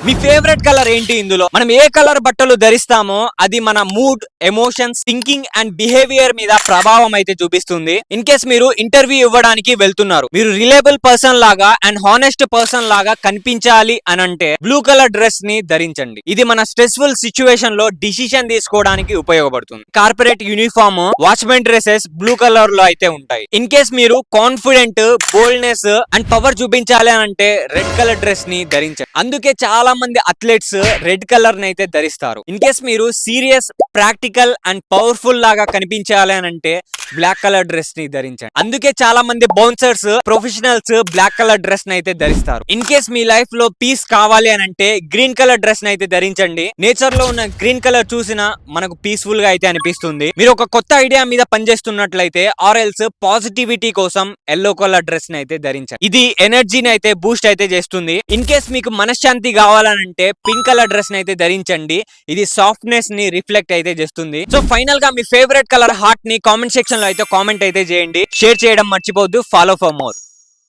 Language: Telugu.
మీ ఫేవరెట్ కలర్ ఏంటి? ఇందులో మనం ఏ కలర్ బట్టలు ధరిస్తామో అది మన mood, emotions, thinking and behaviour మీద ప్రభావం అయితే చూపిస్తుంది. ఇన్ కేస్ మీరు ఇంటర్వ్యూ ఇవ్వడానికి వెళ్తున్నారు, మీరు రిలేబుల్ పర్సన్ లాగా అండ్ హానెస్ట్ పర్సన్ లాగా కనిపించాలి అని అంటే బ్లూ కలర్ డ్రెస్ ని ధరించండి. ఇది మన స్ట్రెస్ఫుల్ సిచ్యువేషన్ లో డిసిషన్ తీసుకోవడానికి ఉపయోగపడుతుంది. Corporate uniform, watchmen dresses blue colour లో అయితే ఉంటాయి. ఇన్ కేస్ మీరు కాన్ఫిడెంట్, బోల్డ్నెస్ అండ్ పవర్ చూపించాలి అని అంటే రెడ్ కలర్ డ్రెస్ ని ధరించండి. అందుకే చాలా మంది అథ్లెట్స్ రెడ్ కలర్ ని అయితే ధరిస్తారు. ఇన్ కేస్ మీరు సీరియస్, ప్రాక్టికల్ అండ్ పవర్ఫుల్ లాగా కనిపించాలి అని అంటే బ్లాక్ కలర్ డ్రెస్ ని ధరించండి. అందుకే చాలా మంది bouncers, professionals black colour dress ని అయితే ధరిస్తారు. ఇన్ కేస్ మీ లైఫ్ లో పీస్ కావాలి అని అంటే గ్రీన్ కలర్ డ్రెస్ ని అయితే ధరించండి. నేచర్ లో ఉన్న గ్రీన్ కలర్ చూసినా మనకు పీస్ఫుల్ గా అయితే అనిపిస్తుంది. మీరు ఒక కొత్త ఐడియా మీద పనిచేస్తున్నట్లయితే ఆర్ ఎల్స్ పాజిటివిటీ కోసం ఎల్లో కలర్ డ్రెస్ ని అయితే ధరించండి. ఇది ఎనర్జీని అయితే బూస్ట్ అయితే చేస్తుంది. ఇన్ కేస్ మీకు మనశ్శాంతి కావాలనంటే పింక్ కలర్ డ్రెస్ ని అయితే ధరించండి. ఇది సాఫ్ట్నెస్ ని రిఫ్లెక్ట్ అయితే చేస్తుంది. సో ఫైనల్ గా మీ ఫేవరెట్ కలర్ హార్ట్ ని కామెంట్ సెక్షన్ లో అయితే కామెంట్ అయితే చేయండి. షేర్ చేయడం మర్చిపోవద్దు. Follow for more.